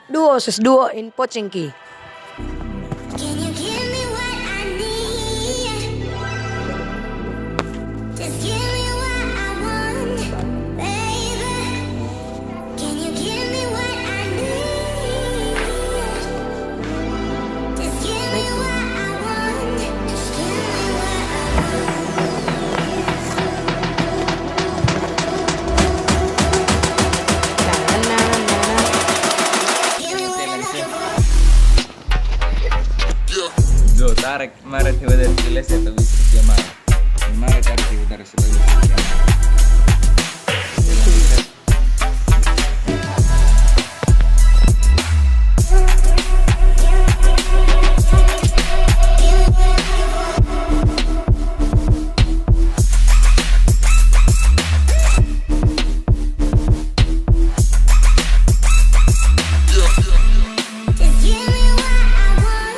Duo versus duo in Pochinki. Can you give me what I need? Just give me what I want, baby. Can you give me what I need? Just give me what I want. Just give me what I give me what I'm looking for. જો તારે મારાથી વધારે skill હશે તો 20 રૂપિયા મારે તારાથી વધારે હશે તો 20 રૂપિયા મારે. Just give me what I want,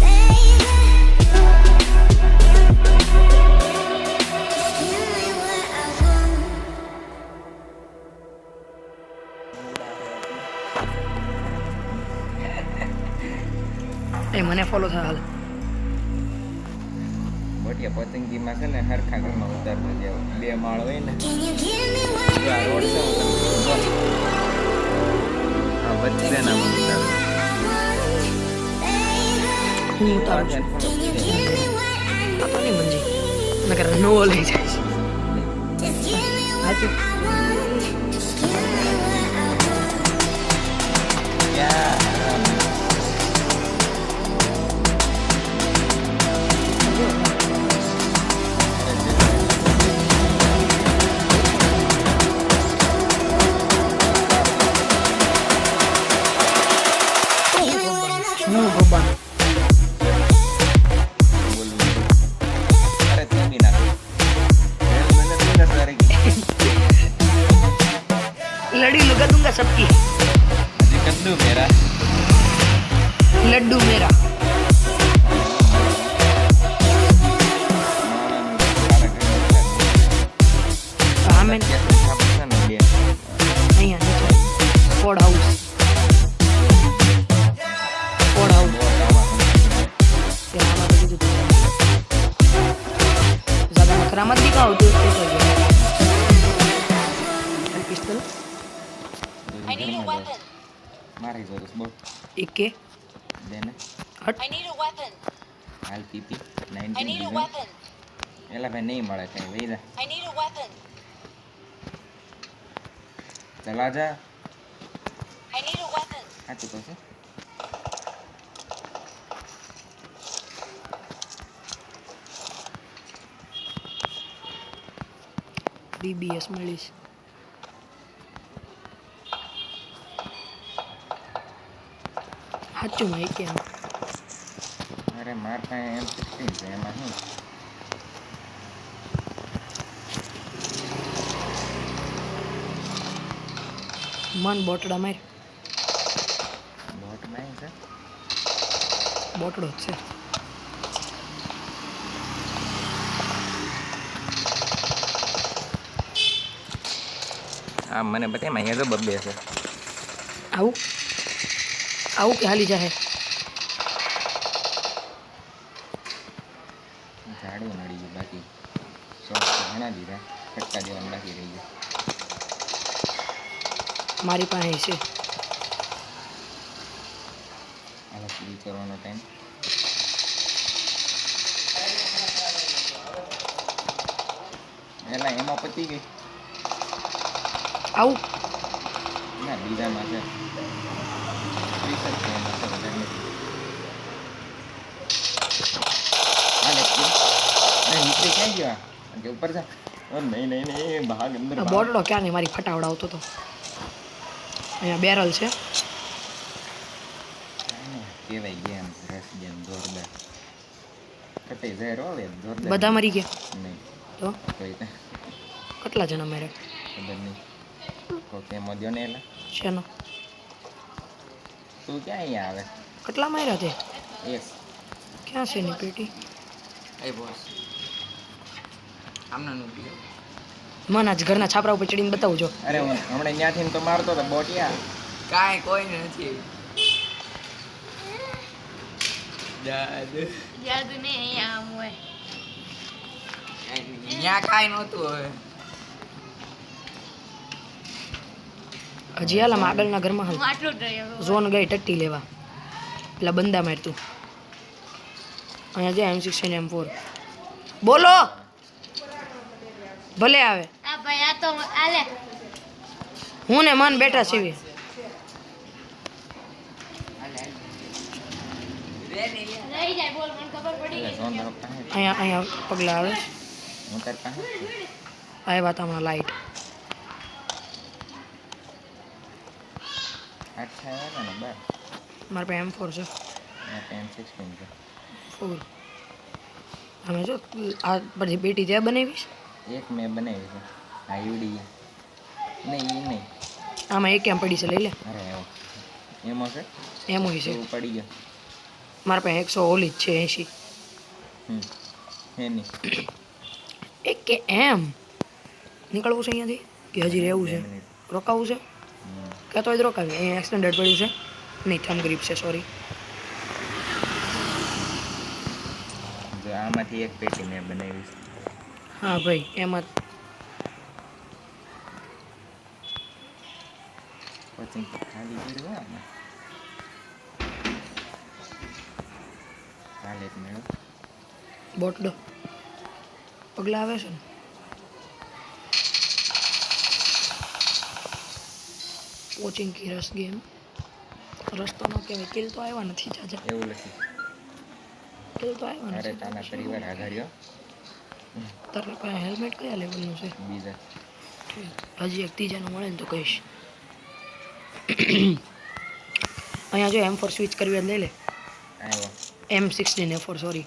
baby. Just give me what I want. એ મને ફોલો થાય હાલ. મોટિયા પતંગીમાં છે ને હરખા ઘરમાં ઉતારતા જાવ. 2 માળ હોય ને Can you give me what જો આ રોડ છે ને તમે જો. આ વચ્ચે ના ઉતાર. હું ઉતારું છું. આ તો નહીં મંજી નકર નો લઈ જાય છે. હાચું. હું ભગવાન અરે તું બી ના મને તું ના સારી लड़ी लुगा दूंगा सबकी હજી કદું મેરા लड्डू मेरा हाँ मैं नहीं आने चाहिए फोर्ड हाउस फोर्ड हाउस यहाँ पे जो ज़्यादा मकरामत भी का होती है उसके pistol I need a weapon. મારી જોરસ બોલ एक के દેને हट I need a weapon. હાલ PP I 19 need a design weapon. એલા ભાઈ નહીં મળે કઈ વઈ જા I need a weapon. ચલા જા I need a weapon. સાચું કહું છું BBS મળીશ સાચું માં એક એમ અરે માર પાસે M16 છે એમાં શું મન બોટડા માર બોટ માં છે બોટડો જ છે આ મને બતાય માં અહીંયા તો બબ્બે છે આવું આવું કે હાલી જાહે ઝાડું નડી ગયું બાકી શોખ તો ઘણા દીધા ફટકા દેવાનું બાકી રહી ગયું મારી પાસે છે હાલો પૂરી કરવાનો ટાઈમ એલા એમાં પતી ગઈ આવું ના બીજામાં છે 30 જ છે એમાં તો વધારે નથી હાલે અરે નીચે ક્યાં ગયો કે ઉપર જા નહીં નહીં નહીં ભાગ અંદર આ ભાગ. બોટડો ક્યાં નહીં મારી ફટાવડાવતો હતો અહીંયા બેરલ છે કહેવાય ગેમ રસ ગેમ જોરદાર કતે ઝેર આવે જોરદાર બધા મરી ગયા નહીં તો કોઈ તો કેટલા જણા માર્યા ખબર નહીં કોઈ કેમ દ્યો ને એલા શેનો તું ક્યાં અહીંયા આવે કેટલા માર્યા તે એક ક્યાં છે એની પેટી એ બોસ આમના નું મને આજ ઘરના છાપરા ઉપર ચડીને બતાવું જો અરે હું હમણાં ત્યાંથી તો મારતો હતો બોટિયા કાંઈ કોઈ નથી જાદુ જાદુ ને અહીંયા આમ હોય ત્યાં કાંઈ નહોતું હવે હજી હાલ આમ આગળના ઘરમાં હાલ હું આટલું જ રહ્યો ઝોન ગઈ ટટ્ટી લેવા પેલા બંદા મારતું અહીંયા જે M16 M4 બોલો ભલે આવે આ ભાઈ આ તો આલે હું ને મન બેઠા છીએ રહી જાય બોલ મને ખબર પડી એટલે ગઈ ઝોન તરફ પાસે અહીંયા પગલા આવે હું તાર પાસે જ છું. આવ્યા તા હમણાં લાઈટ આઠ આવ્યા ને બાર મારા પાસે M4 છે M16 છે 4 અમે જો આ બધી બેટી ત્યાં બનાવીશ એક મેં બનાવી છે આ યુડી નહીં એ નહીં આમાં એક કેમ પડી છે લઈ લે અરે એવો એમાં છે એમ હોય છે એવું પડી ગયો મારા પાસે 100 ઓલી જ છે 80 એની એક કે એમ નીકળવું છે અહીંયાથી કે હજી રહેવું છે રોકાવું છે કે તો જ રોકાવી અહીંયા એક્સટેન્ડેડ પડ્યું છે નહીં થમ ગ્રીપ છે સોરી જો આમાંથી એક પેટી મેં બનાવી છે હા ભાઈ એમાં કોચિંગ ખાલી કર્યું હોય આમાં હાલ એક મેળો બોટડો પગલા આવે છે ને કોચિંગ કી રસ ગેમ રસ્તો ન કહેવાય કિલ તો આવ્યા નથી જાજા એવું લખી કિલ તો આવ્યા અરે નથી તાના પરિવાર આધાર્યો તારા પાસે હેલ્મેટ કયા લેવલનું છે બીજા હજી એક ત્રીજાનું મળે ને તો કહીશ અહીંયા જો M4 સ્વિચ કરવી હોય તો લઈ લે આવ્યો M16 A4 સોરી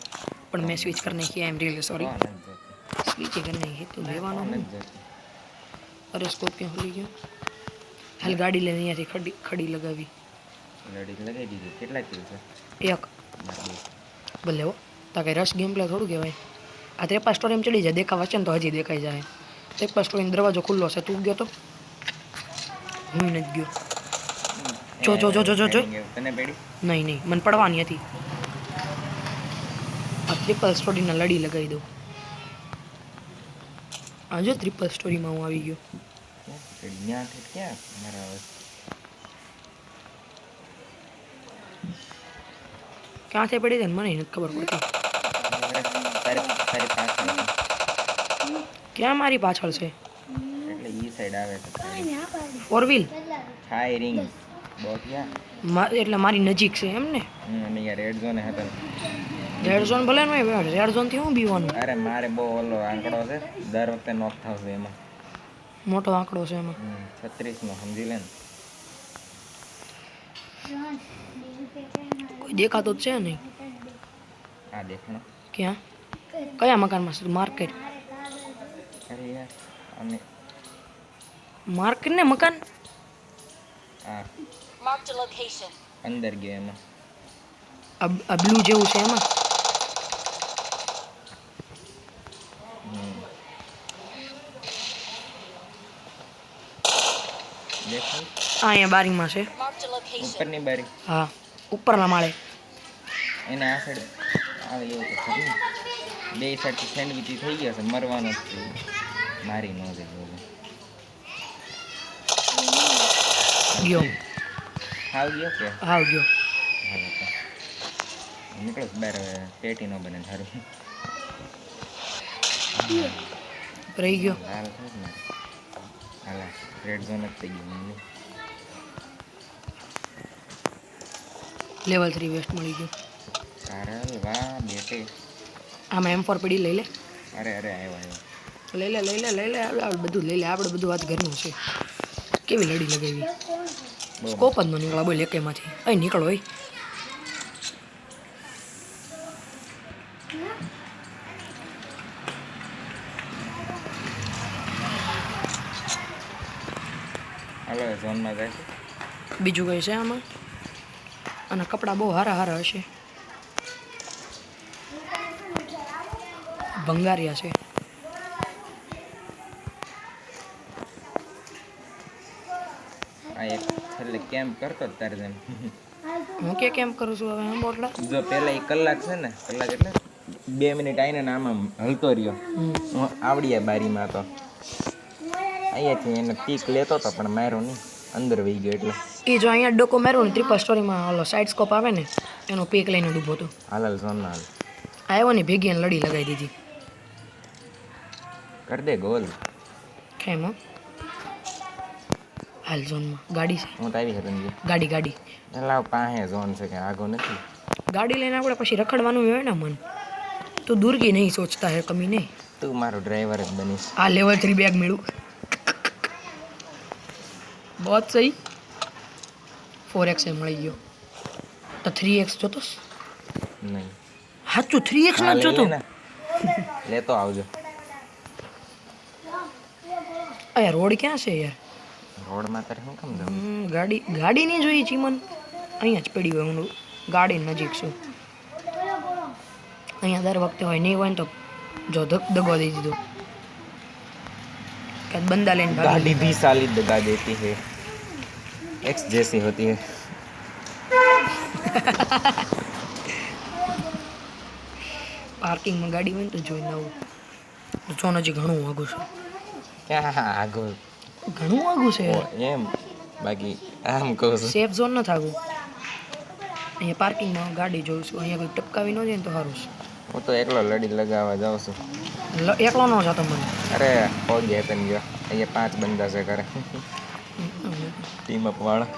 પણ મેં સ્વિચ કરી નાખી એમ રિયલી સોરી કોણ નથી જોતી સ્વિચ કરી નાખી તું લેવાનો કોણ હું નથી જોતી અરે સ્કોર્પિયો ખુલી ગયો હાલ ગાડી લઈને અહીંયાથી ખડી લગાવી લડી લગાવી દીધી કેટલા કિલ છે એક મારે બે. ભલે હો તા કંઈ રશ ગેમ પ્લે થોડું કહેવાય આ ત્રેપા સ્ટોરી ચડી જાય દેખાવા છે ને તો હજી દેખાઈ જાય ત્રેપા સ્ટોરીનો દરવાજો ખુલ્લો છે તું ગયો તો હું નથી ગયો જો, જો, જો, જો, જો, જો. તને પેડી નહીં નહીં મને પડવાની હતી આ ટ્રિપલ સ્ટોરીના લડી લગાવી દઉં આ જો ટ્રિપલ સ્ટોરીમાં હું આવી ગયો ત્યાં ક્યાં મારા હવે ક્યાંથી પડી જાય ને મને નથી ખબર પડતી તારી તારી પાછળ છે. ક્યાં મારી પાછળ છે એટલે ઈ સાઈડ આવે છે ફોર વ્હીલ ફાયરિંગ બહુ ક્યાં એટલે મારી નજીક છે એમ ને અને અહીંયા રેડ ઝોન હતા રેડ ઝોન ભલે ને રેડ ઝોનથી હું બીવાનું અરે મારે બહુ ઓલો આંકડો છે દર વખતે નોક થશે એમાં મોટો આંકડો છે એમાં 36 નો સમજી લે ને કોઈ દેખાતો જ છે નહીં આ દેખણો ક્યાં કયા મકાનમાં છે માર્કેટ અરે યાર અને માર્કેટ ને મકાન આ અંદર ગયો એમાં આ બ્લુ જેવું છે એમાં દેખાય આ અહીંયા બારીમાં છે ઉપરની બારી હા ઉપરના માળે એને આ સાઈડ આવે એવું તો ખરું ને. બે સાઈડથી સેન્ડવિચી થઈ ગયા છે મરવાનો જ છે મારી ન દે ગયો હાવ ગયો કે હાવ ગયો હાલો તો નીકળો બહાર હવે પેટી ન બને સારું રહી ગયો લાલ થાય ને હાલા રેડ ઝોન જ થઈ ગયું મને લેવલ 3 વેસ્ટ મળી ગયું સારલ વાહ બેટે આમાં M4 પડી લઈ લે અરે અરે આવ્યો આવ્યો લઈ લે લઈ લે લઈ લે આપણે બધું લઈ લે આપણે બધું વાત ઘરનું છે કેવી લડી લગાવી બહુ સ્કોપ જ ન નીકળા બોલ એકેમાંથી અહીં નીકળો હોય હાલો ઝોનમાં જાય છે બીજું કઈ છે આમાં અને કપડાં બહુ સારા સારા હશે ભંગારિયા છે આ એક છેલ્લે કેમ્પ કરતો જ તારે જેમ હું કે કેમ કરું છું હવે હું બોટલા જો પેલા 1 કલાક છે ને કલાક એટલે 2 મિનિટ આવીને ને આમ હલતો રહ્યો હું આવડીએ બારીમાં તો અહીંયાથી એને પીક લેતો હતો પણ માર્યો નહીં અંદર વહી ગયો એટલે એ જો અહીંયા ડોકો માર્યો ને ત્રિપલ સ્ટોરીમાં ઓલો સાઈડ સ્કોપ આવે ને એનો પીક લઈને ડૂબો હતો હાલ ઝોનમાં હાલ આવ્યો ને ભેગી એને લડી લગાવી દીધી કર દે ગોલ કેમ હો હાલ ઝોનમાં ગાડી છે હું તો આવી હતી ગાડી ગાડી લાવ પાસે ઝોન છે કે આગો નથી ગાડી લઈને આપણે પછી રખડવાનું હોય ને મન તો દૂર की नहीं सोचता है कमी नहीं તું મારો ડ્રાઈવર જ બનીશ આ લેવલ 3 बैग मिलू बहुत सही 4x એ મળી ગયો તો 3x જોતો નહીં હાચું 3x હા, ન લઈ જોતો લે ને. લેતો આવજો આ રોડ ક્યાં છે યાર રોડમાં તારે શું કામ જવું ગાડી નહીં જોઈ ચીમન અહીંયા જ પડી હોય હું ગાડી નજીક છું અહીંયા દર વખતે હોય નહીં હોય ને તો જો દગો દઈ દીધો કે બંદા લઈને ભાગી गाड़ी भी साली दगा देती है एक्स जैसी होती है પાર્કિંગમાં ગાડી હોય ને તો જોઈને આવું જો નજીક ઘણું વાગું છે ક્યાં આગો ઘણું વાગું છે ઓ, એમ બાકી આમ કહું છું સેફ ઝોન ન થાવું અહીંયા પાર્કિંગમાં ગાડી જોઉં છું અહીંયા કોઈ ટપકાવી ન જાય ને તો સારું છે હું તો એકલો લડી લગાવવા જાઉં છું એકલો ન જતો મને અરે પગ હેતન ગયો અહીંયા 5 બંદા છે ઘરે ટીમ અપ વાળા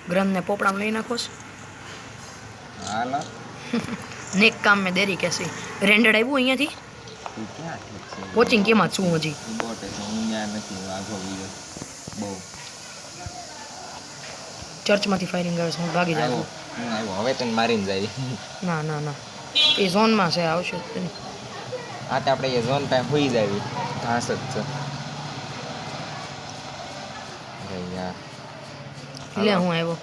ग्रंथ ने पोपड़ा लई नाखोस હાલો नेक काम में देरी कैसी रेंडेड આવ્યું અહીંયાથી તું ક્યાં ઠીક છે કોચિંગ કેમાં છું હજી બોટ છે હું ત્યાં નથી આગો ગયો બહુ ચર્ચમાંથી ફાયરિંગ આવે છે હું ભાગી આવ્યો જાઉં હું આવ્યો હવે તને મારીને જાય ના ના ના એ ઝોનમાં છે આવશે જ નહીં. આ તો આપણે એ ઝોન પાસે હોઈ જાવી ઘાસ જ છે અરે યાર લે હું આવ્યો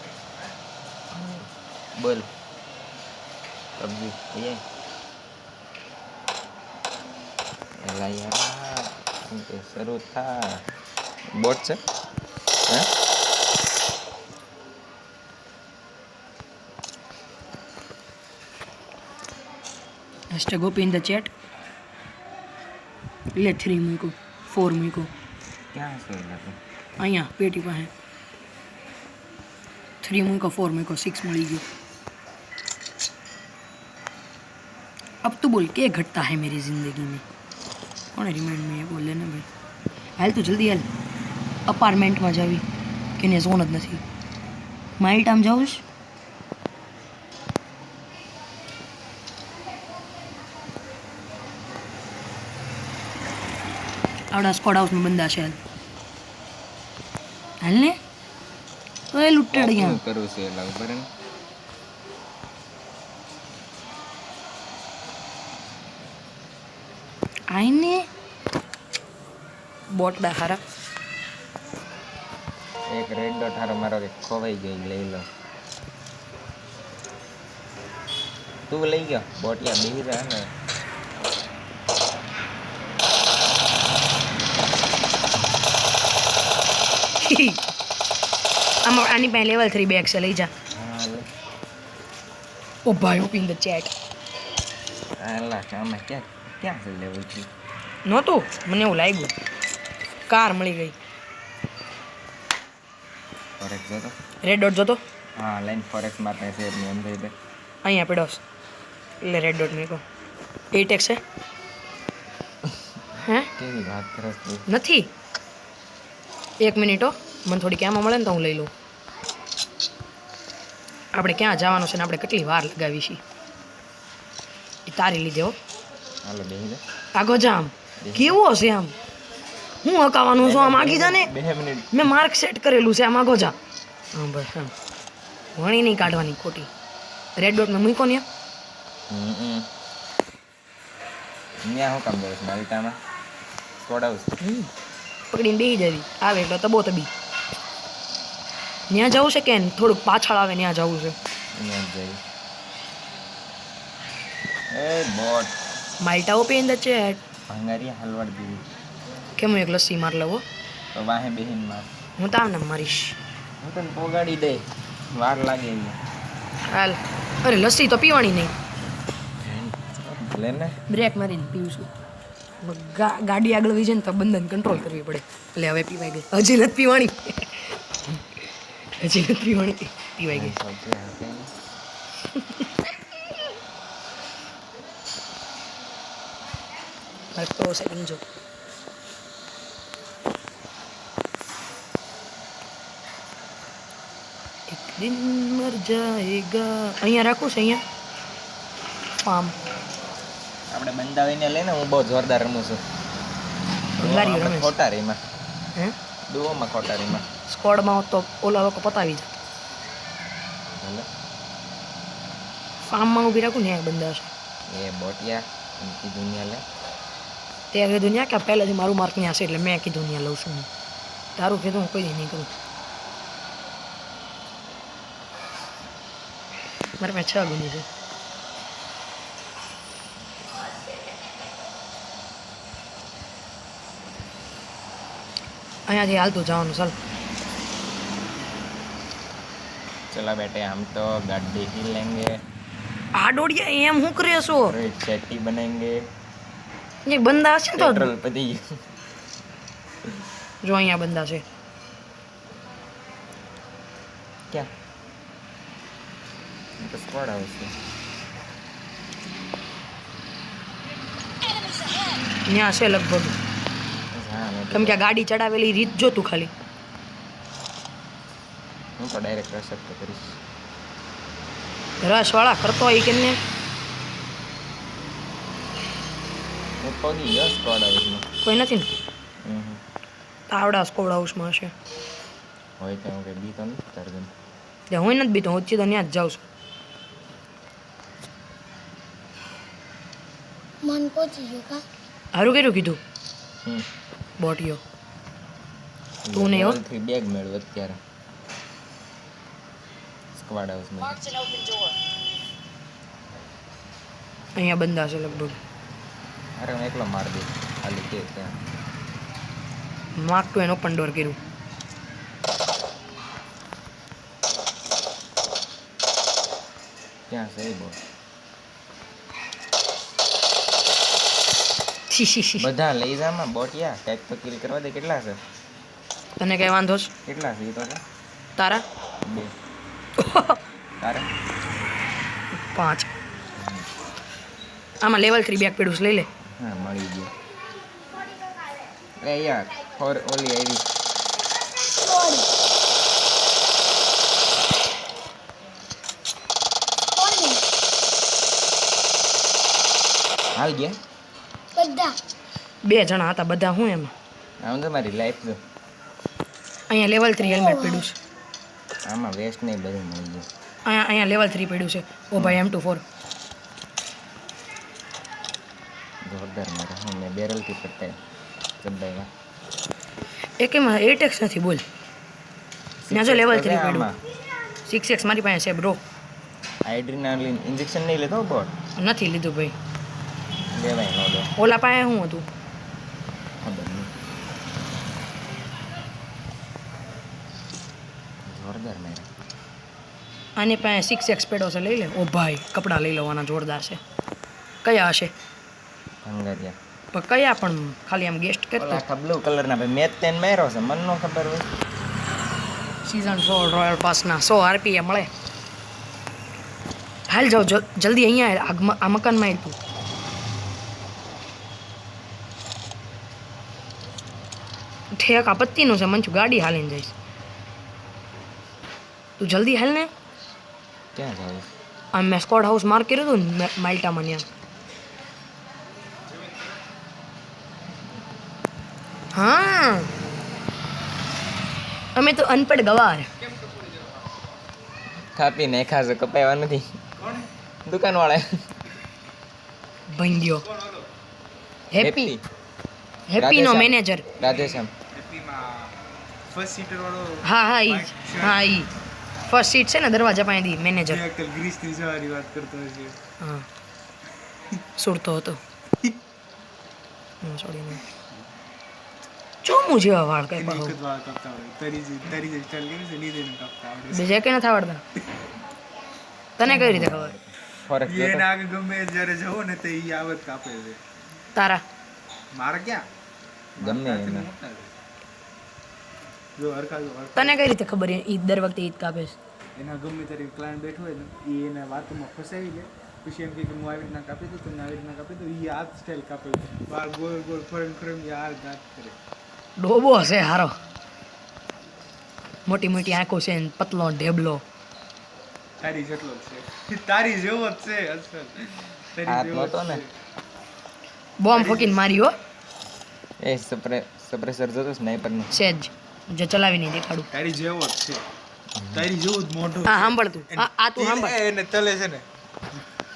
બોલ પબજી એ એલા યાર શું કે શરૂ થા બોટ છે હે hashtag Gopi in the chat લે 3 મૂકો 4 મૂકો ક્યાં છે એલા તું અહીંયા પેટી પાસે 3 મૂકો 4 મૂકો 6 મળી ગયું अब तो बोल क्या घटता है मेरी जिंदगी में कौन रिमाइंड में बोले ना भाई हाल तो जल्दी हाल अपार्टमेंटમાં જાવી કે ને ઝોન જ નથી માઇટ આમ જાઉં છું આવડા સ્કોડ હાઉસમાં બંદા છે હાલ ને તો એ લૂંટેડ શું ગયા કરું છું એલા ઉપર ને આઈને બોટ દા હારા એક રેડ ડોટ હારો મારો કે ખોવાઈ ગઈ લઈ લો તું લઈ ગયો બોટિયા બેહી રહ્યા ને આમાં આની પાસે લેવલ 3 બેગ છે લઈ જા હા લે ઓ ભાઈ ઓપન ધ ચેટ આલા આમાં ક્યાં ક્યાં છે લેવલ 3 નહોતું મને એવું લાગ્યું કાર મળી ગઈ ફોરેક્સ જોતો રેડ ડોટ જોતો હા લાઈન ફોરેક્સ માટે છે એમ થઈ દે અહીંયા પડ્યો છે. એટલે રેડ ડોટ મેકો 8x છે હે કેવી વાત કરસ તું નથી 1 મિનિટ હો મને થોડી ક્યાંમાં મળે ને તો હું લઈ લઉં આપણે ક્યાં જવાનું છે ને આપણે કેટલી વાર લગાવી છે એ તારી લીધે હો હાલો બેહી દે આગો જા આમ કેવો છે આમ હું હકાવાનું છું આમ આગી જા ને 2 મિનિટ મેં માર્ક સેટ કરેલું છે આમ આગો જા હા બસ આમ વણી નહીં કાઢવાની ખોટી રેડ ડોટ મેં મૂકો ને ત્યાં શું કામ જાય છે માલ્ટામાં સ્કોડ હાઉસ પકડીને બેસી જવી આવે એટલે તબો તબી ત્યાં જવું છે કે થોડુંક પાછળ આવે ત્યાં જવું છે ત્યાં જ જઈ એ બોટ માલ્ટા ઓપી અંદર છે ભંગારી હલવાડ દીધી કે હું એક લસ્સી માર લઉં હો. તો વાહે બેહીન માર હું તાવ ને મારીશ હું તને પોગાડી દે વાર લાગે અહીંયા હાલ અરે લસ્સી તો પીવાની નહીં લે ને બ્રેક મારીને પીવું છું ગાડી આગળ વહી જાય ને તો બંધન કંટ્રોલ કરવી પડે એટલે હવે પીવાઈ ગઈ હજી નથી પીવાની હજી નથી પીવાની પીવાઈ ગઈ હાલ તો સેટિંગ જો એક દિન મર જાએગા અહીંયા રાખું છે અહીંયા ફાર્મ આપણે બંધાવીને લઈને હું બહુ જોરદાર રમું છું ભંગારીઓ રમે છે. ખોટારીમાં હે ડુઓમાં ખોટારીમાં સ્કોડમાં હોત તો ઓલા લોકો પતાવી જાય ભલે ફાર્મમાં ઊભી રાખું ને બંધા છે એ બોટિયા એમ કીધું ન્યા લે તે કીધું ત્યાં કે પહેલાંથી મારું માર્ક ત્યાં છે એટલે મેં કીધું ત્યાં લઉં છું હું તારું કીધું હું કોઈ દી નહીં કરું મારે મેં 6 ગુની છે અહીંયાથી હાલતું જવાનું ચાલ चला बेटे हम तो गड्ढे ही लेंगे આ દોડિયા એમ શું કરે છો रेड चट्टी बनेंगे એક બંદા હશે ને તો पेट्रोल पति જો અહીંયા બંદા છે क्या तो स्क्वाड हाउस है ત્યાં છે લગભગ हाँ मैं કેમ કે આ ગાડી ચડાવેલી રીત જો તું ખાલી હું તો ડાયરેક્ટ રસદ તો કરીશ રસવાળા કરતો હોય કે ને હું પગી ગયો સ્ક્વાડ હાઉસમાં કોઈ નથી ને તાવડા સ્કોડ હાઉસમાં હશે હોય તો હું કંઈ બી તો નથી કરતું ત્યાં હોય નથી બીતો હું સીધો ત્યાં જ જાઉં છું મન પહોંચી ગયો કા સારું કર્યું કીધું હમ બોટીઓ તું ને એવો? લેવલ 3 બેગ મેળવ અત્યારે સ્ક્વાડ હાઉસમાં અહીંયા બંદા છે લગભગ અરે હું એકલો માર દઉં ખાલી કે ત્યાં માર્ક ટુ એનો ઓપન ડોર કર્યું ત્યાં છે એ બોલ છી છી છી બધા લઈ જામાં બોટિયા ટેક તો કિલ કરવા દે કેટલા છે તને કઈ વાંધો છે કેટલા છે એ તો છે તારા 2 તારે 5 આમાં લેવલ 3 બેક પેડું છે, લઈ લે હા મળી ગયું એ યાર ફોર ઓલી આવી હાલ ગયા બધા 2 જણા હતા બધા હું એમાં આમ તો મારી લાઈફ જો અહીંયા લેવલ 3 હેલ્મેટ પડ્યું છે આમાં વેસ્ટ નહીં બધું મળી ગયું અહીંયા લેવલ 3 પડ્યું છે ઓ ભાઈ M24 જોરદાર મારે હું મેં બેરલથી પડતા ચબ્બાઈમાં એક એમાં 8x નથી બોલ ત્યાં જો લેવલ 3 પડ્યું 6x મારી પાસે છે બ્રો આઇડ્રીનાલિન ઇન્જેક્શન નહીં લેતો બોટ નથી લીધું ભાઈ લેવાય ન દો ઓલા પાસે શું હતું ખબર નહીં જોરદાર મારે આની પાસે 6x પેડો છે, લઈ લે ઓ ભાઈ કપડાં લઈ લેવાના જોરદાર છે કયા હશે ભંગારિયા પણ કયા પણ ખાલી આમ ગેસ્ટ કરતો આખા બ્લુ કલરના ભાઈ મેચ તેને માર્યો છે મને ન ખબર હોય સીઝન 4 રોયલ પાસના 100 RPM મળે હાલ જાઓ જલ્દી અહીંયા આ મકાનમાં આવ્યું ઠેક આપત્તિનું છે મંચુ ગાડી હાલીને જઈશ તું જલ્દી હાલ ને ક્યાં જાવ આ મેં સ્કોડ હાઉસ માર્ક કર્યું હતું ને માલ્ટામાં ત્યાં હા અમે તો અનપઢ ગવાર કાપી નાખ્યા છે કપાવ્યા નથી દુકાનવાળા ભંગ્યો હેપી હેપીનો Radheshyam. Manager. Radheshyam. First seater વાળો હા હા ઈ હા ઈ ફર્સ્ટ સીટ છે ને દરવાજા પાસેથી મેનેજર. જે અંકલ ગ્રીસની સવારી વાત કરતો હશે. હા સુરતો હતો. સોરી ને ચોમું જેવા વાળ કઈ એને પાહો એક જ વાળ કાપતા આવડે. તારી જે સ્ટાઈલ કેવી છે નીચે એને કાપતા આવડે. બીજે કઈ નથી આવડતા. તને કઈ રીતે ખબર ફરક એ જોતો? એના આગળ ગમે જ્યારે જવો ને તો ઈ આવત કાપે છે. તારા? મારે ક્યાં? ગમે મારા એને. મોટા છે. જો હરખા જો હરખા. તને કઈ રીતે ખબર ઈ દર વખતે ઈદ કાપે છે? એના ગમે ત્યારે ક્લાયન્ટ બેઠો હોય ને એ એના વાતોમાં ફસાવી લે પછી એમ કહે કે હું આવી રીતના કાપી દઉં તમને આવી રીતના કાપી દઉં એ આ સ્ટાઈલ કાપે વાળ ગોળ ગોળ ફરણ ફરણ એ આ દાંત કરે. ડોબો હશે હારો. મોટી મોટી આંખો છે ને પતલો ઢેબલો. તારી જેટલો જ છે. તારી જેવો જ છે અસલ. તારી હાથ જેવો જ નહોતો ને? છે. બોમ્બ ફકીને મારી હો એ સપ્રેસર જોતો સ્નાઈપરનું. સેજ જો ચલાવી નહીં દેખાડું. તારી જેવો જ છે. તારી જેવો જ મોઢો હા છે. સાંભળ તું આ તું સાંભળ એને તલે છે ને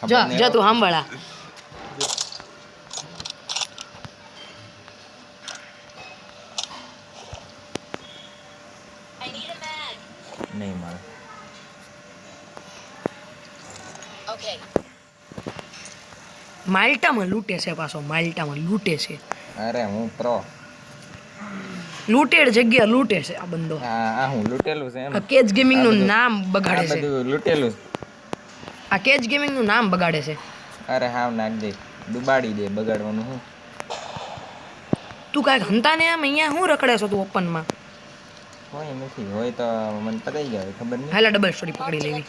જો જો તું સાંભળ આ. નહીં મળે. માલ્ટામાં લૂંટે છે પાછો માલ્ટામાં લૂંટે છે. અરે હું પ્રો. લૂંટેડ જગ્યા લૂંટે છે આ બંદો. આ હું લૂંટેલું છે એમ. આ કેજ ગેમિંગ નું આ બધું- નામ આ બગાડે છે. બધું લૂંટેલું છે. આ કેજ ગેમિંગ નું નામ બગાડે છે. અરે હાવ નાખ દે, ડુબાડી દે, બગાડવાનું હું. તું કાંઈક હંતા ને આમ અહીંયા શું રખડે છો તું ઓપનમાં? કોઈ નથી, હોય તો મને પતાઈ જાય, ખબર નહીં. હાલા ડબલ સ્ટોરી પકડી લેવી.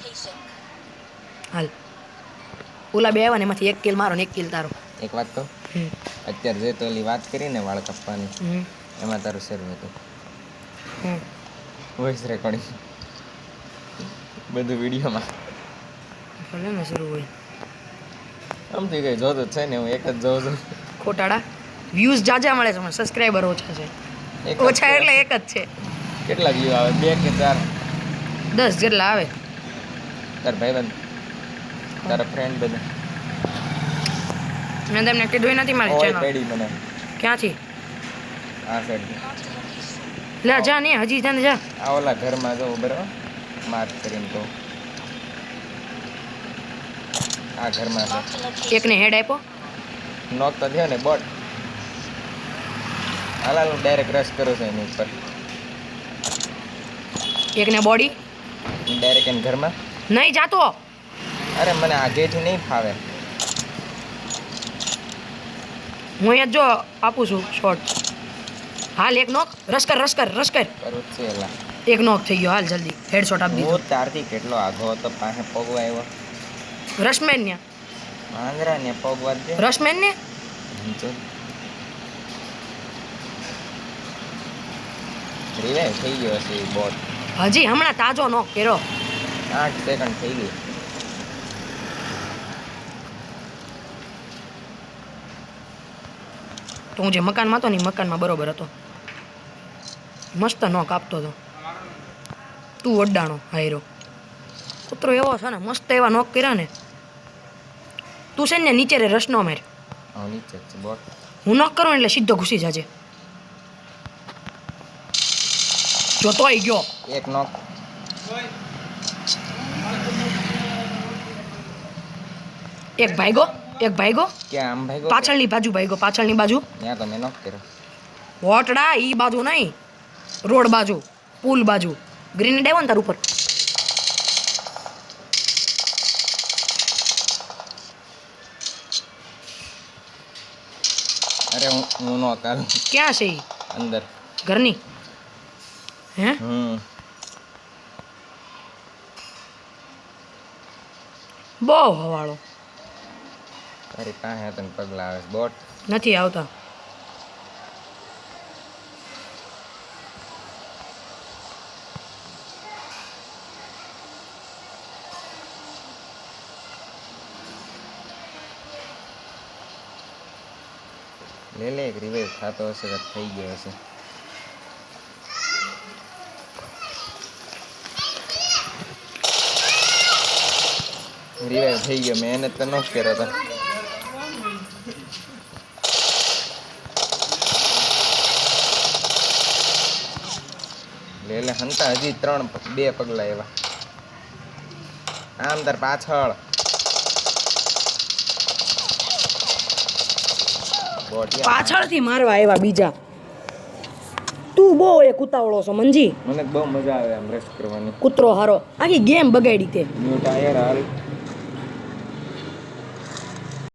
હાલ ઓલા બે આવ્યા ને એમાંથી એક કિલ મારો ને એક કિલ તારો. એક વાત કહું, હમ, અત્યારે જે તો ઓલી વાત કરીને વાળ કાપવાની, હમ, એમાં તારું શરૂ હતું હમ. વોઇસ રેકોર્ડિંગ બધું વિડીયોમાં. ભલે ને શરૂ હોય આમથી કઈ જોતો જ છે ને, હું એક જ જોઉં છું. ખોટાડા. વ્યૂઝ જાજા મળે છે, સબસ્ક્રાઈબર ઓછા છે. એક જ ઓછા છે. એટલે એક જ છે. કેટલા વ્યૂ આવે? 2 કે 4? 10 જેટલા આવે. તાર ભાઈબંધ, તારા ફ્રેન્ડ બધા મેં તમને કીધું નથી મારી ઓય ચેનલ પેડી મને ક્યાંથી. આ સાઈડ લે જા ને હજી જાને જા. આ ઓલા ઘરમાં જો બરાબર માર્ક કરીને તો આ ઘરમાં છે. એકને હેડ આપ્યો. નોક તો થયો ને બોટ. હાલ હું ડાયરેક્ટ રશ કરું છું એની ઉપર, એકને બોડી. ડાયરેક્ટ એને ઘરમાં. નહીં જાતો. અરે મને આગેથી નહીં ફાવે. હું અહીંયા જો આપું છું શોર્ટ. હાલ એક નોક. રસ કર રસ કર રસ કર. કરું જ છે એલા. એક નોક થઈ ગયો. હાલ જલ્દી હેડશોટ આપી દીધો. હું તારથી કેટલો આઘો હતો, પાસે પગવા આવ્યો. રશમેન ને આંધ્રા ને પગવા દે. રશમેન ને રિવાઈવ થઈ ગયો છે બોટ. હજી હમણાં તાજો નોક કર્યો. 8 સેકન્ડ થઈ ગઈ. તો હું જે મકાનમાં હતો ને એ મકાનમાં બરોબર હતો. મસ્ત નોક આપતો હતો. તું અડ્ડાણો હાયરો કૂતરો એવો છે ને, મસ્ત એવા નોક કર્યા ને. તું છે ને નીચે રે, રસ નો માર. હા નીચે જ છે બોટ. હું નોક કરું ને એટલે સીધો ઘૂસી જાજે. જોતો આઈ ગયો. એક નોક. એક ભાઈગો એક ભાઈગો ક્યાં આમ ભાઈ પાછળની બાજુ ભાઈગો પાછળની બાજુ. ત્યાં તો મેં નોક કર્યો. વોટડા ઈ બાજુ નહીં, રોડ બાજુ, પુલ બાજુ. ગ્રેનેડ આવ્યો ને તાર ઉપર. અરે હું નોક હાલ ક્યાં છે ઈ? અંદર. ઘરની હે? બહુ હવાળો. તારી પાસે તને પગલા આવે છે બોટ. નથી આવતા. લે લે, એક રિવાઈવ થતો હશે તો થઈ ગયો હશે. રિવાઈવ થઈ ગયો, મેં એને તો નોક કર્યો હતો. એટલે હંતા હજી 2 પગલા એવા આમ તાર પાછળ બોટિયા પાછળથી મારવા આવ્યા બીજા તું બહુ એ કૂતાવળો છો મંજી મને બહુ મજા આવે આમ રેસ્ટ કરવાની કૂતરો હારો આખી ગેમ બગાડી તે ન્યુ ટાયર હાલ